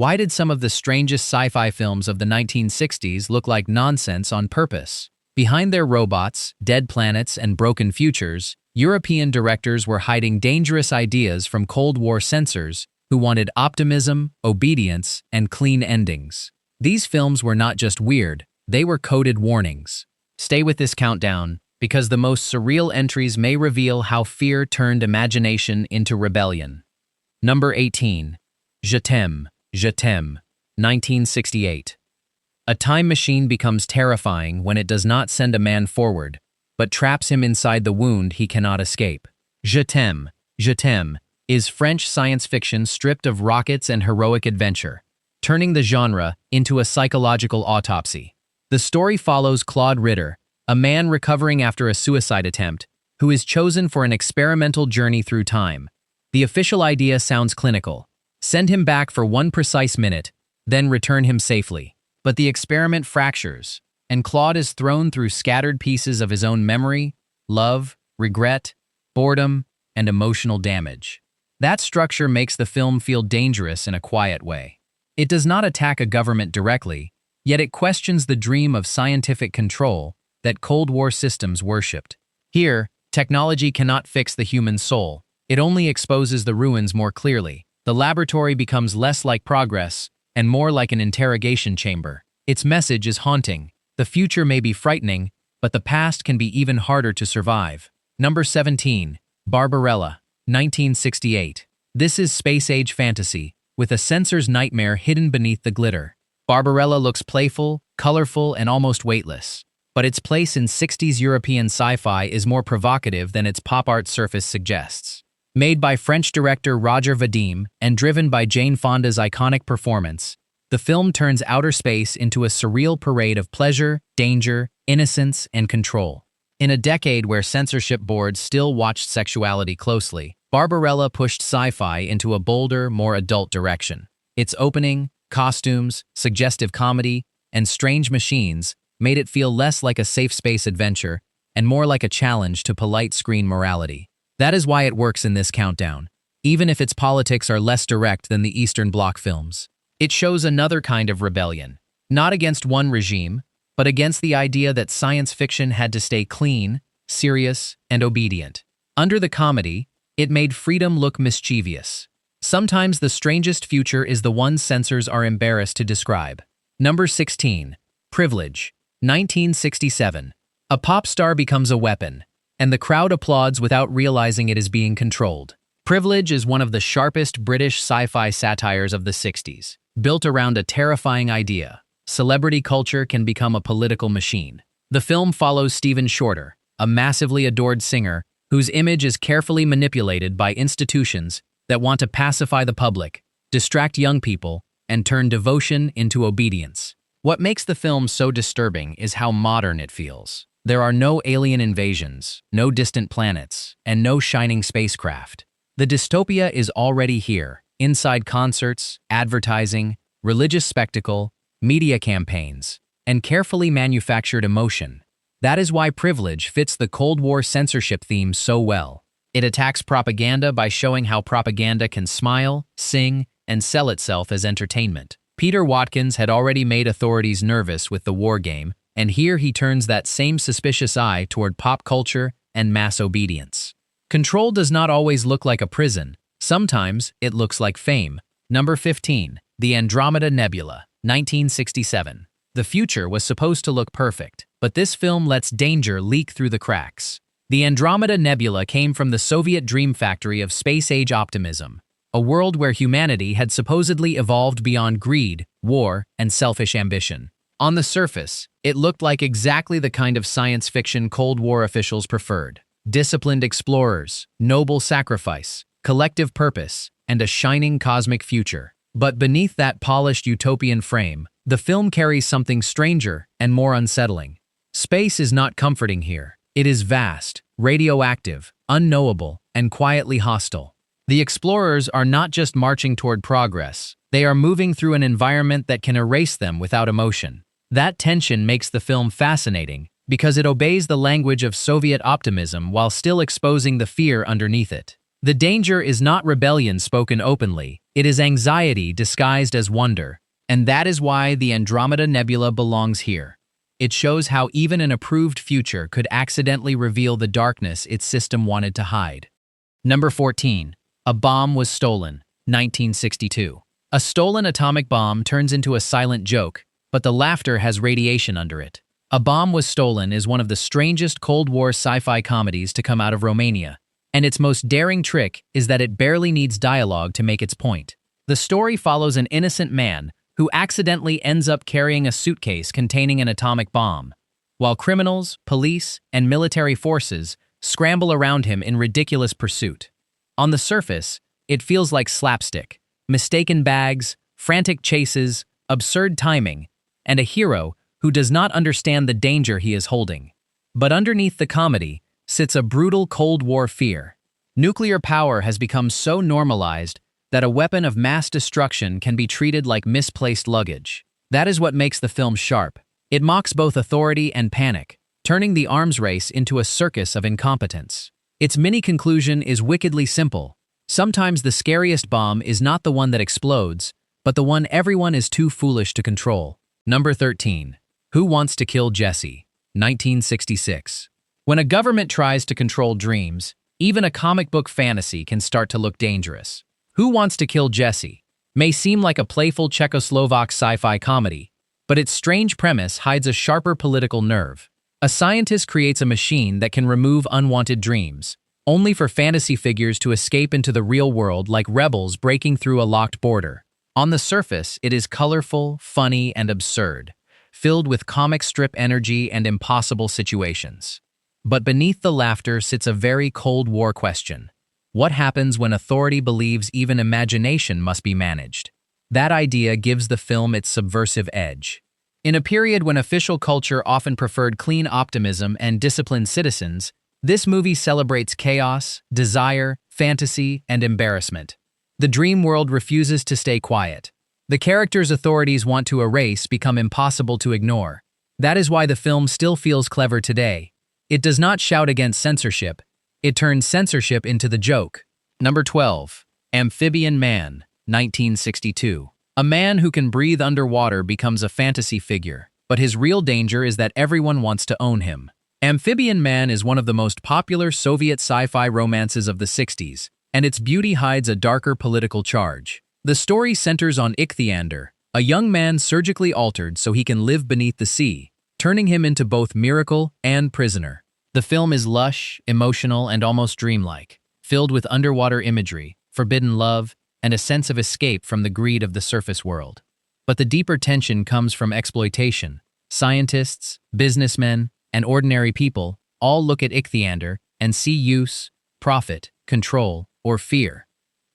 Why did some of the strangest sci-fi films of the 1960s look like nonsense on purpose? Behind their robots, dead planets, and broken futures, European directors were hiding dangerous ideas from Cold War censors who wanted optimism, obedience, and clean endings. These films were not just weird, they were coded warnings. Stay with this countdown, because the most surreal entries may reveal how fear turned imagination into rebellion. Number 18. Je t'aime, 1968. A time machine becomes terrifying when it does not send a man forward, but traps him inside the wound he cannot escape. Je t'aime is French science fiction stripped of rockets and heroic adventure, turning the genre into a psychological autopsy. The story follows Claude Ritter, a man recovering after a suicide attempt, who is chosen for an experimental journey through time. The official idea sounds clinical. Send him back for one precise minute, then return him safely. But the experiment fractures, and Claude is thrown through scattered pieces of his own memory, love, regret, boredom, and emotional damage. That structure makes the film feel dangerous in a quiet way. It does not attack a government directly, yet it questions the dream of scientific control that Cold War systems worshipped. Here, technology cannot fix the human soul. It only exposes the ruins more clearly. The laboratory becomes less like progress and more like an interrogation chamber. Its message is haunting. The future may be frightening, but the past can be even harder to survive. Number 17. Barbarella, 1968. This is space-age fantasy, with a censor's nightmare hidden beneath the glitter. Barbarella looks playful, colorful, and almost weightless. But its place in 60s European sci-fi is more provocative than its pop art surface suggests. Made by French director Roger Vadim and driven by Jane Fonda's iconic performance, the film turns outer space into a surreal parade of pleasure, danger, innocence, and control. In a decade where censorship boards still watched sexuality closely, Barbarella pushed sci-fi into a bolder, more adult direction. Its opening, costumes, suggestive comedy, and strange machines made it feel less like a safe space adventure and more like a challenge to polite screen morality. That is why it works in this countdown, even if its politics are less direct than the Eastern Bloc films. It shows another kind of rebellion, not against one regime, but against the idea that science fiction had to stay clean, serious, and obedient. Under the comedy, it made freedom look mischievous. Sometimes the strangest future is the one censors are embarrassed to describe. Number 16. Privilege, 1967. A pop star becomes a weapon, and the crowd applauds without realizing it is being controlled. Privilege is one of the sharpest British sci-fi satires of the 60s, built around a terrifying idea: celebrity culture can become a political machine. The film follows Stephen Shorter, a massively adored singer whose image is carefully manipulated by institutions that want to pacify the public, distract young people, and turn devotion into obedience. What makes the film so disturbing is how modern it feels. There are no alien invasions, no distant planets, and no shining spacecraft. The dystopia is already here, inside concerts, advertising, religious spectacle, media campaigns, and carefully manufactured emotion. That is why Privilege fits the Cold War censorship theme so well. It attacks propaganda by showing how propaganda can smile, sing, and sell itself as entertainment. Peter Watkins had already made authorities nervous with the war game, and here he turns that same suspicious eye toward pop culture and mass obedience. Control does not always look like a prison. Sometimes it looks like fame. Number 15. The Andromeda Nebula, 1967. The future was supposed to look perfect, but this film lets danger leak through the cracks. The Andromeda Nebula came from the Soviet dream factory of space-age optimism, a world where humanity had supposedly evolved beyond greed, war, and selfish ambition. On the surface, it looked like exactly the kind of science fiction Cold War officials preferred: disciplined explorers, noble sacrifice, collective purpose, and a shining cosmic future. But beneath that polished utopian frame, the film carries something stranger and more unsettling. Space is not comforting here. It is vast, radioactive, unknowable, and quietly hostile. The explorers are not just marching toward progress, they are moving through an environment that can erase them without emotion. That tension makes the film fascinating because it obeys the language of Soviet optimism while still exposing the fear underneath it. The danger is not rebellion spoken openly, It is anxiety disguised as wonder, and that is why the Andromeda Nebula belongs here. It shows how even an approved future could accidentally reveal the darkness its system wanted to hide. Number 14. A bomb was stolen, 1962. A stolen atomic bomb turns into a silent joke, but the laughter has radiation under it. A Bomb Was Stolen is one of the strangest Cold War sci-fi comedies to come out of Romania, and its most daring trick is that it barely needs dialogue to make its point. The story follows an innocent man who accidentally ends up carrying a suitcase containing an atomic bomb, while criminals, police, and military forces scramble around him in ridiculous pursuit. On the surface, it feels like slapstick, mistaken bags, frantic chases, absurd timing, and a hero who does not understand the danger he is holding. But underneath the comedy sits a brutal Cold War fear. Nuclear power has become so normalized that a weapon of mass destruction can be treated like misplaced luggage. That is what makes the film sharp. It mocks both authority and panic, turning the arms race into a circus of incompetence. Its mini-conclusion is wickedly simple. Sometimes the scariest bomb is not the one that explodes, but the one everyone is too foolish to control. Number 13. Who Wants to Kill Jesse? 1966. When a government tries to control dreams, even a comic book fantasy can start to look dangerous. Who Wants to Kill Jesse may seem like a playful Czechoslovak sci-fi comedy, but its strange premise hides a sharper political nerve. A scientist creates a machine that can remove unwanted dreams, only for fantasy figures to escape into the real world like rebels breaking through a locked border. On the surface, it is colorful, funny, and absurd, filled with comic strip energy and impossible situations. But beneath the laughter sits a very Cold War question. What happens when authority believes even imagination must be managed? That idea gives the film its subversive edge. In a period when official culture often preferred clean optimism and disciplined citizens, this movie celebrates chaos, desire, fantasy, and embarrassment. The dream world refuses to stay quiet. The characters authorities want to erase become impossible to ignore. That is why the film still feels clever today. It does not shout against censorship. It turns censorship into the joke. Number 12. Amphibian Man, 1962. A man who can breathe underwater becomes a fantasy figure, but his real danger is that everyone wants to own him. Amphibian Man is one of the most popular Soviet sci-fi romances of the 60s, and its beauty hides a darker political charge. The story centers on Ichthyander, a young man surgically altered so he can live beneath the sea, turning him into both miracle and prisoner. The film is lush, emotional, and almost dreamlike, filled with underwater imagery, forbidden love, and a sense of escape from the greed of the surface world. But the deeper tension comes from exploitation. Scientists, businessmen, and ordinary people all look at Ichthyander and see use, profit, control, or fear.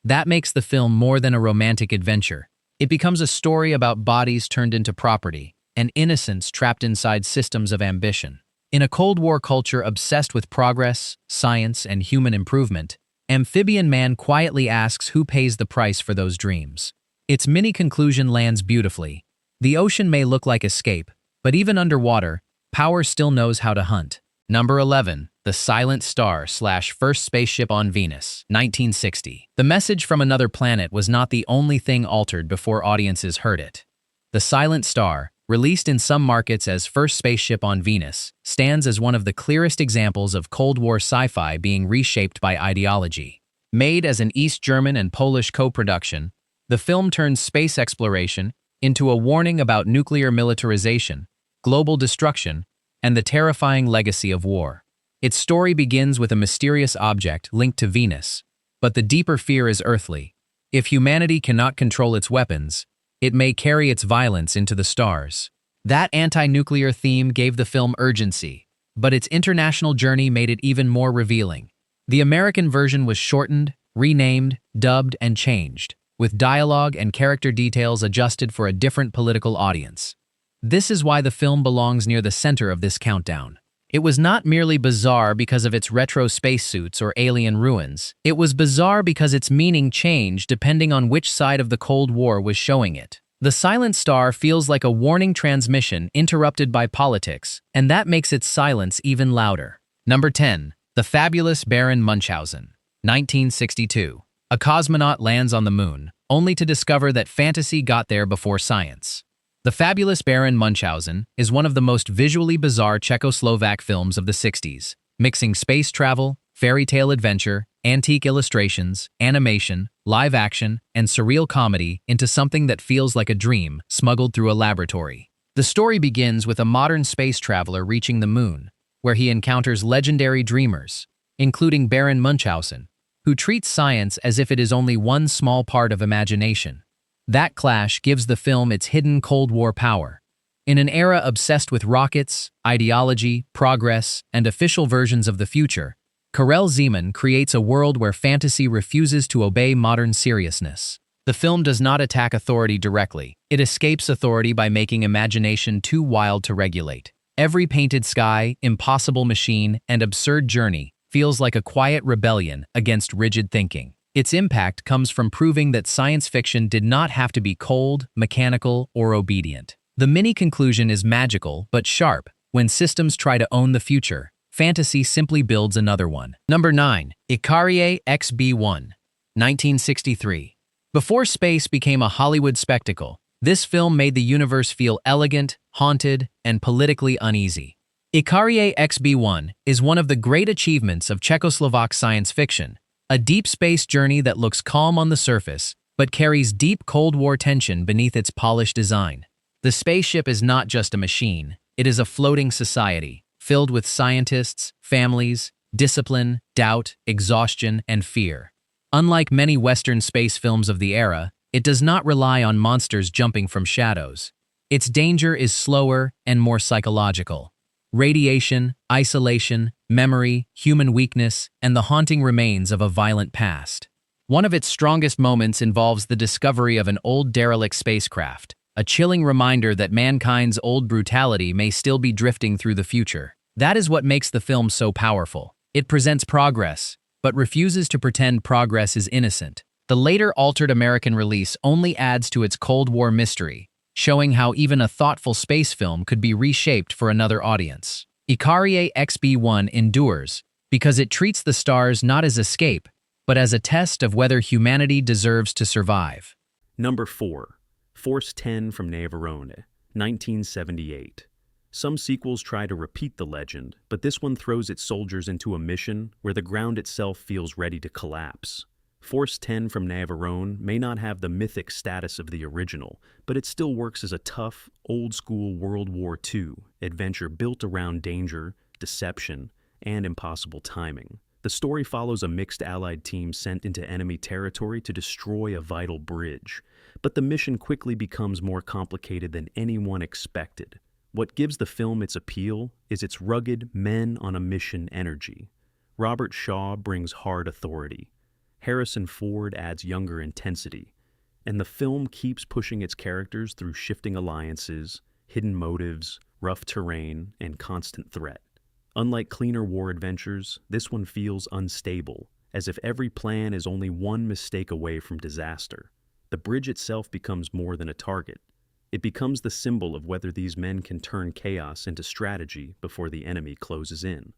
That makes the film more than a romantic adventure. It becomes a story about bodies turned into property and innocence trapped inside systems of ambition. In a Cold War culture obsessed with progress, science, and human improvement, Amphibian Man quietly asks who pays the price for those dreams. Its mini-conclusion lands beautifully. The ocean may look like escape, but even underwater, power still knows how to hunt. Number 11. The Silent Star / First Spaceship on Venus, 1960. The message from another planet was not the only thing altered before audiences heard it. The Silent Star, released in some markets as First Spaceship on Venus, stands as one of the clearest examples of Cold War sci-fi being reshaped by ideology. Made as an East German and Polish co-production, the film turns space exploration into a warning about nuclear militarization, global destruction, and the terrifying legacy of war. Its story begins with a mysterious object linked to Venus, but the deeper fear is earthly. If humanity cannot control its weapons, it may carry its violence into the stars. That anti-nuclear theme gave the film urgency, but its international journey made it even more revealing. The American version was shortened, renamed, dubbed, and changed, with dialogue and character details adjusted for a different political audience. This is why the film belongs near the center of this countdown. It was not merely bizarre because of its retro spacesuits or alien ruins. It was bizarre because its meaning changed depending on which side of the Cold War was showing it. The Silent Star feels like a warning transmission interrupted by politics, and that makes its silence even louder. Number 10. The Fabulous Baron Munchausen, 1962. A cosmonaut lands on the moon, only to discover that fantasy got there before science. The Fabulous Baron Munchausen is one of the most visually bizarre Czechoslovak films of the 60s, mixing space travel, fairy tale adventure, antique illustrations, animation, live action, and surreal comedy into something that feels like a dream smuggled through a laboratory. The story begins with a modern space traveler reaching the moon, where he encounters legendary dreamers, including Baron Munchausen, who treats science as if it is only one small part of imagination. That clash gives the film its hidden Cold War power. In an era obsessed with rockets, ideology, progress, and official versions of the future, Karel Zeman creates a world where fantasy refuses to obey modern seriousness. The film does not attack authority directly. It escapes authority by making imagination too wild to regulate. Every painted sky, impossible machine, and absurd journey feels like a quiet rebellion against rigid thinking. Its impact comes from proving that science fiction did not have to be cold, mechanical, or obedient. The mini-conclusion is magical but sharp. When systems try to own the future, fantasy simply builds another one. Number 9. Icarie XB1, 1963. Before space became a Hollywood spectacle, this film made the universe feel elegant, haunted, and politically uneasy. Icarie XB1 is one of the great achievements of Czechoslovak science fiction, a deep space journey that looks calm on the surface, but carries deep Cold War tension beneath its polished design. The spaceship is not just a machine, it is a floating society, filled with scientists, families, discipline, doubt, exhaustion, and fear. Unlike many Western space films of the era, it does not rely on monsters jumping from shadows. Its danger is slower and more psychological. Radiation, isolation, memory, human weakness, and the haunting remains of a violent past. One of its strongest moments involves the discovery of an old derelict spacecraft, a chilling reminder that mankind's old brutality may still be drifting through the future. That is what makes the film so powerful. It presents progress, but refuses to pretend progress is innocent. The later altered American release only adds to its Cold War mystery, showing how even a thoughtful space film could be reshaped for another audience. Icarie XB1 endures because it treats the stars not as escape, but as a test of whether humanity deserves to survive. Number 4. Force 10 from Navarone, 1978. Some sequels try to repeat the legend, but this one throws its soldiers into a mission where the ground itself feels ready to collapse. Force 10 from Navarone may not have the mythic status of the original, but it still works as a tough, old-school World War II adventure built around danger, deception, and impossible timing. The story follows a mixed Allied team sent into enemy territory to destroy a vital bridge, but the mission quickly becomes more complicated than anyone expected. What gives the film its appeal is its rugged men-on-a-mission energy. Robert Shaw brings hard authority. Harrison Ford adds younger intensity, and the film keeps pushing its characters through shifting alliances, hidden motives, rough terrain, and constant threat. Unlike cleaner war adventures, this one feels unstable, as if every plan is only one mistake away from disaster. The bridge itself becomes more than a target. It becomes the symbol of whether these men can turn chaos into strategy before the enemy closes in.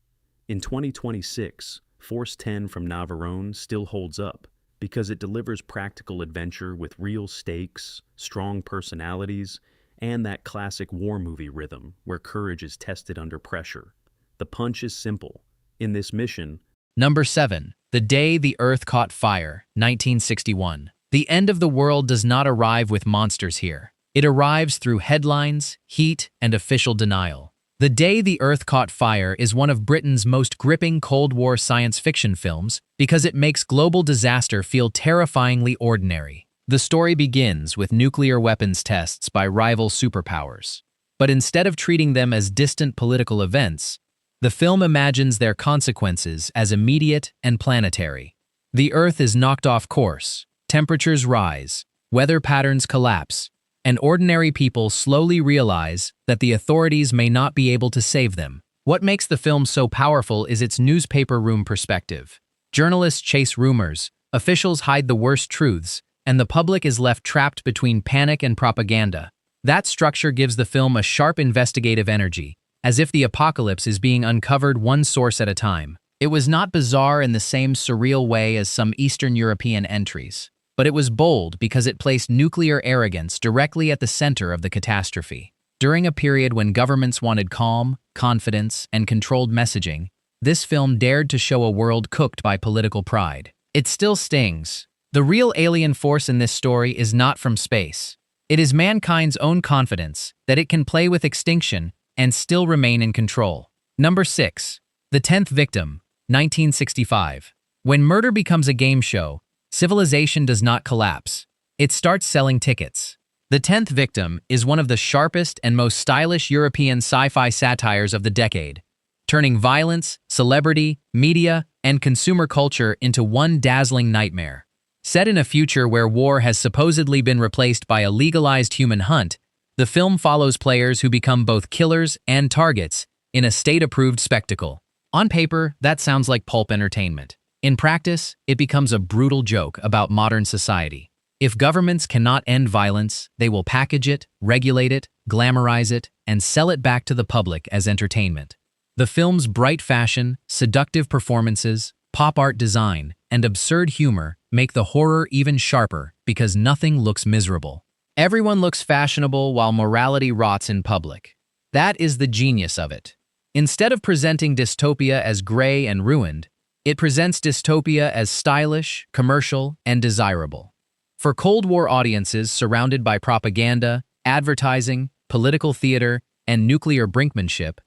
In 2026, Force 10 from Navarone still holds up because it delivers practical adventure with real stakes, strong personalities, and that classic war movie rhythm where courage is tested under pressure. The punch is simple. In this mission, Number 7. The Day the Earth Caught Fire, 1961. The end of the world does not arrive with monsters here. It arrives through headlines, heat, and official denial. The Day the Earth Caught Fire is one of Britain's most gripping Cold War science fiction films because it makes global disaster feel terrifyingly ordinary. The story begins with nuclear weapons tests by rival superpowers. But instead of treating them as distant political events, the film imagines their consequences as immediate and planetary. The Earth is knocked off course, temperatures rise, weather patterns collapse, and ordinary people slowly realize that the authorities may not be able to save them. What makes the film so powerful is its newspaper room perspective. Journalists chase rumors, officials hide the worst truths, and the public is left trapped between panic and propaganda. That structure gives the film a sharp investigative energy, as if the apocalypse is being uncovered one source at a time. It was not bizarre in the same surreal way as some Eastern European entries. but it was bold because it placed nuclear arrogance directly at the center of the catastrophe. During a period when governments wanted calm, confidence, and controlled messaging, this film dared to show a world cooked by political pride. It still stings. The real alien force in this story is not from space. It is mankind's own confidence that it can play with extinction and still remain in control. Number 6. The 10th Victim, 1965. When murder becomes a game show, civilization does not collapse. It starts selling tickets. The 10th Victim is one of the sharpest and most stylish European sci-fi satires of the decade, turning violence, celebrity, media, and consumer culture into one dazzling nightmare. Set in a future where war has supposedly been replaced by a legalized human hunt, the film follows players who become both killers and targets in a state-approved spectacle. On paper, that sounds like pulp entertainment. In practice, it becomes a brutal joke about modern society. If governments cannot end violence, they will package it, regulate it, glamorize it, and sell it back to the public as entertainment. The film's bright fashion, seductive performances, pop art design, and absurd humor make the horror even sharper because nothing looks miserable. Everyone looks fashionable while morality rots in public. That is the genius of it. Instead of presenting dystopia as gray and ruined, it presents dystopia as stylish, commercial, and desirable. For Cold War audiences surrounded by propaganda, advertising, political theater, and nuclear brinkmanship,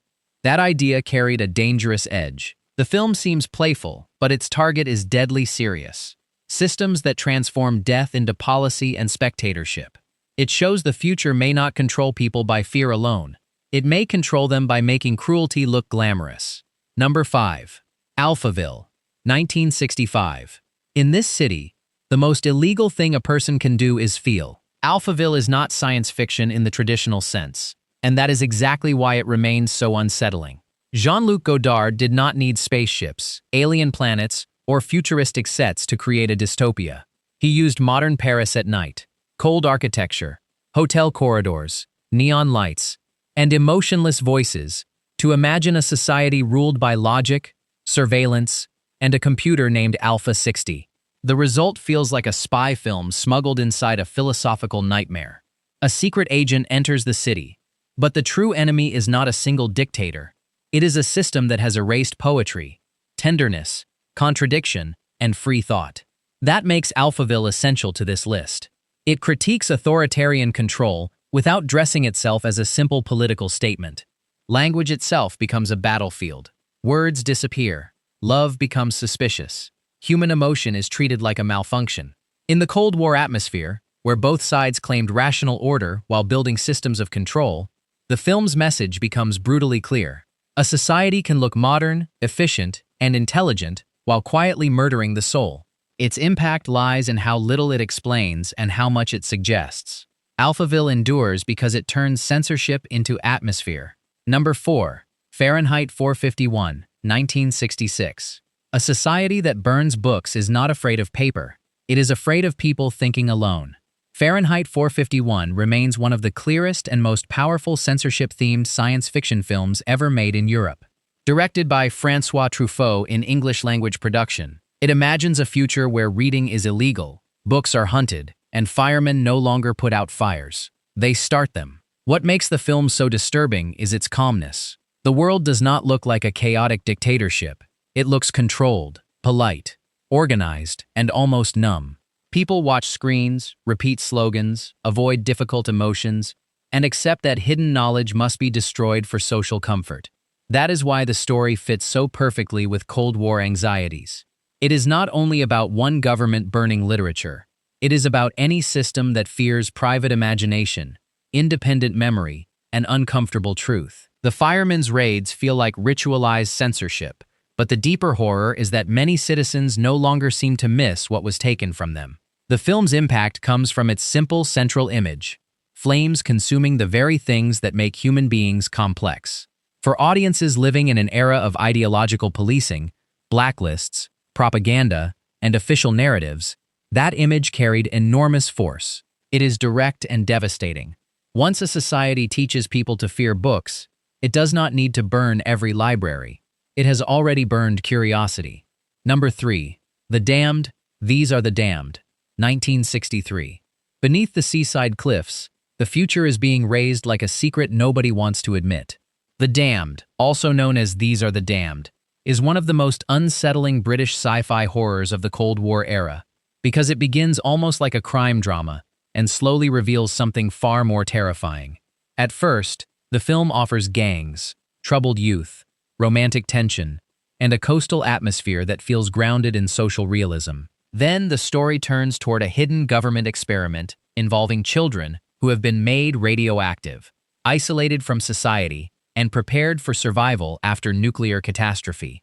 that idea carried a dangerous edge. The film seems playful, but its target is deadly serious. Systems that transform death into policy and spectatorship. It shows the future may not control people by fear alone. It may control them by making cruelty look glamorous. Number 5. Alphaville, 1965. In this city, the most illegal thing a person can do is feel. Alphaville is not science fiction in the traditional sense, and that is exactly why it remains so unsettling. Jean-Luc Godard did not need spaceships, alien planets, or futuristic sets to create a dystopia. He used modern Paris at night, cold architecture, hotel corridors, neon lights, and emotionless voices to imagine a society ruled by logic, surveillance, and a computer named Alpha 60. The result feels like a spy film smuggled inside a philosophical nightmare. A secret agent enters the city, but the true enemy is not a single dictator. It is a system that has erased poetry, tenderness, contradiction, and free thought. That makes Alphaville essential to this list. It critiques authoritarian control without dressing itself as a simple political statement. Language itself becomes a battlefield. Words disappear. Love becomes suspicious. Human emotion is treated like a malfunction. In the Cold War atmosphere, where both sides claimed rational order while building systems of control, the film's message becomes brutally clear. A society can look modern, efficient, and intelligent while quietly murdering the soul. Its impact lies in how little it explains and how much it suggests. Alphaville endures because it turns censorship into atmosphere. Number 4. Fahrenheit 451, 1966. A society that burns books is not afraid of paper. It is afraid of people thinking alone. Fahrenheit 451 remains one of the clearest and most powerful censorship-themed science fiction films ever made in Europe. Directed by François Truffaut in English-language production, it imagines a future where reading is illegal, books are hunted, and firemen no longer put out fires. They start them. What makes the film so disturbing is its calmness. The world does not look like a chaotic dictatorship. It looks controlled, polite, organized, and almost numb. People watch screens, repeat slogans, avoid difficult emotions, and accept that hidden knowledge must be destroyed for social comfort. That is why the story fits so perfectly with Cold War anxieties. It is not only about one government burning literature. It is about any system that fears private imagination, independent memory, and uncomfortable truth. The firemen's raids feel like ritualized censorship, but the deeper horror is that many citizens no longer seem to miss what was taken from them. The film's impact comes from its simple central image: flames consuming the very things that make human beings complex. For audiences living in an era of ideological policing, blacklists, propaganda, and official narratives, that image carried enormous force. It is direct and devastating. Once a society teaches people to fear books, it does not need to burn every library. It has already burned curiosity. Number 3. The Damned, These Are the Damned, 1963. Beneath the seaside cliffs, the future is being raised like a secret nobody wants to admit. The Damned, also known as These Are the Damned, is one of the most unsettling British sci-fi horrors of the Cold War era, because it begins almost like a crime drama and slowly reveals something far more terrifying. At first, the film offers gangs, troubled youth, romantic tension, and a coastal atmosphere that feels grounded in social realism. Then the story turns toward a hidden government experiment involving children who have been made radioactive, isolated from society, and prepared for survival after nuclear catastrophe.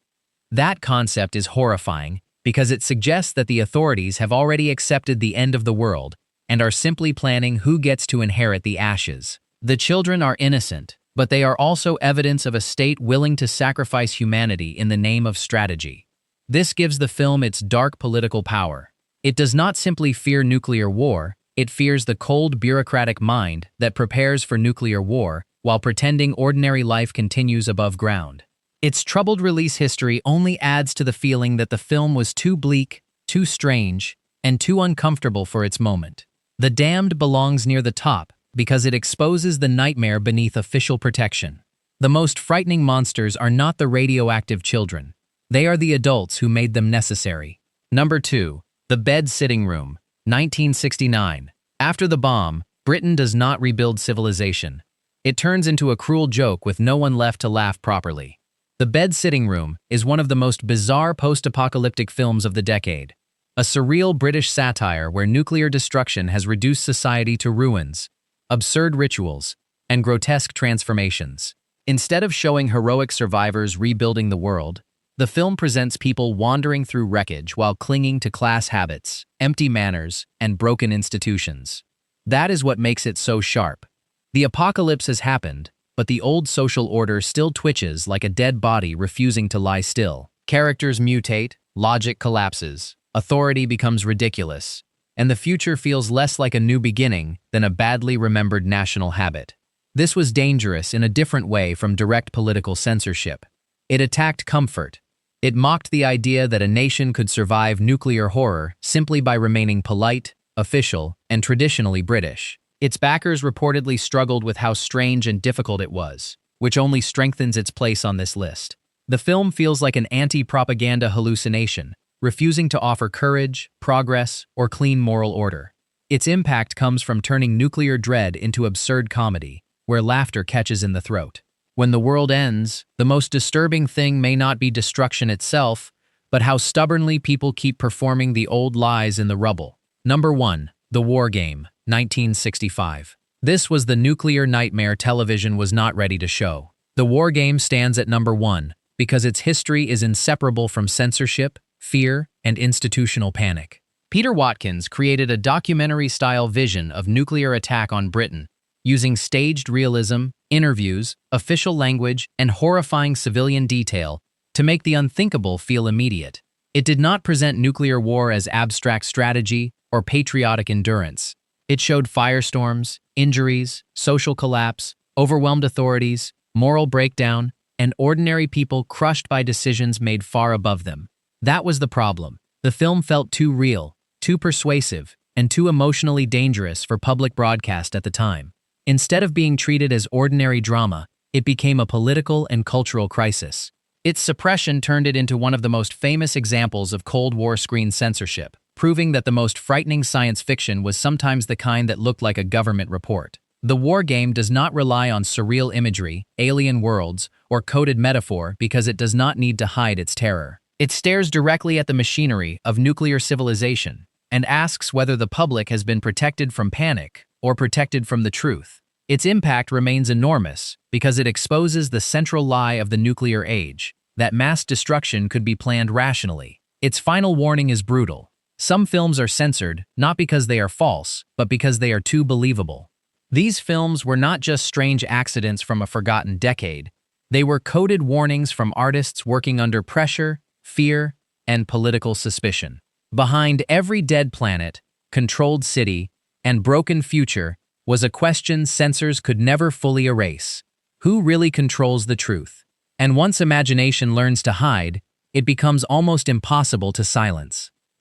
That concept is horrifying because it suggests that the authorities have already accepted the end of the world and are simply planning who gets to inherit the ashes. The children are innocent, but they are also evidence of a state willing to sacrifice humanity in the name of strategy. This gives the film its dark political power. It does not simply fear nuclear war, it fears the cold bureaucratic mind that prepares for nuclear war while pretending ordinary life continues above ground. Its troubled release history only adds to the feeling that the film was too bleak, too strange, and too uncomfortable for its moment. The Damned belongs near the top because it exposes the nightmare beneath official protection. The most frightening monsters are not the radioactive children. They are the adults who made them necessary. Number 2. The Bed Sitting Room, 1969. After the bomb, Britain does not rebuild civilization. It turns into a cruel joke with no one left to laugh properly. The Bed Sitting Room is one of the most bizarre post-apocalyptic films of the decade. A surreal British satire where nuclear destruction has reduced society to ruins, absurd rituals, and grotesque transformations. Instead of showing heroic survivors rebuilding the world, the film presents people wandering through wreckage while clinging to class habits, empty manners, and broken institutions. That is what makes it so sharp. The apocalypse has happened, but the old social order still twitches like a dead body refusing to lie still. Characters mutate, logic collapses, authority becomes ridiculous, and the future feels less like a new beginning than a badly remembered national habit. This was dangerous in a different way from direct political censorship. It attacked comfort. It mocked the idea that a nation could survive nuclear horror simply by remaining polite, official, and traditionally British. Its backers reportedly struggled with how strange and difficult it was, which only strengthens its place on this list. The film feels like an anti-propaganda hallucination, refusing to offer courage, progress, or clean moral order. Its impact comes from turning nuclear dread into absurd comedy, where laughter catches in the throat. When the world ends, the most disturbing thing may not be destruction itself, but how stubbornly people keep performing the old lies in the rubble. Number 1. The War Game, 1965. This was the nuclear nightmare television was not ready to show. The War Game stands at number 1 because its history is inseparable from censorship, fear, and institutional panic. Peter Watkins created a documentary-style vision of nuclear attack on Britain, using staged realism, interviews, official language, and horrifying civilian detail to make the unthinkable feel immediate. It did not present nuclear war as abstract strategy or patriotic endurance. It showed firestorms, injuries, social collapse, overwhelmed authorities, moral breakdown, and ordinary people crushed by decisions made far above them. That was the problem. The film felt too real, too persuasive, and too emotionally dangerous for public broadcast at the time. Instead of being treated as ordinary drama, it became a political and cultural crisis. Its suppression turned it into one of the most famous examples of Cold War screen censorship, proving that the most frightening science fiction was sometimes the kind that looked like a government report. The War Game does not rely on surreal imagery, alien worlds, or coded metaphor because it does not need to hide its terror. It stares directly at the machinery of nuclear civilization and asks whether the public has been protected from panic or protected from the truth. Its impact remains enormous because it exposes the central lie of the nuclear age, that mass destruction could be planned rationally. Its final warning is brutal. Some films are censored not because they are false, but because they are too believable. These films were not just strange accidents from a forgotten decade. They were coded warnings from artists working under pressure, fear, and political suspicion. Behind every dead planet, controlled city, and broken future was a question censors could never fully erase. Who really controls the truth? And once imagination learns to hide, it becomes almost impossible to silence.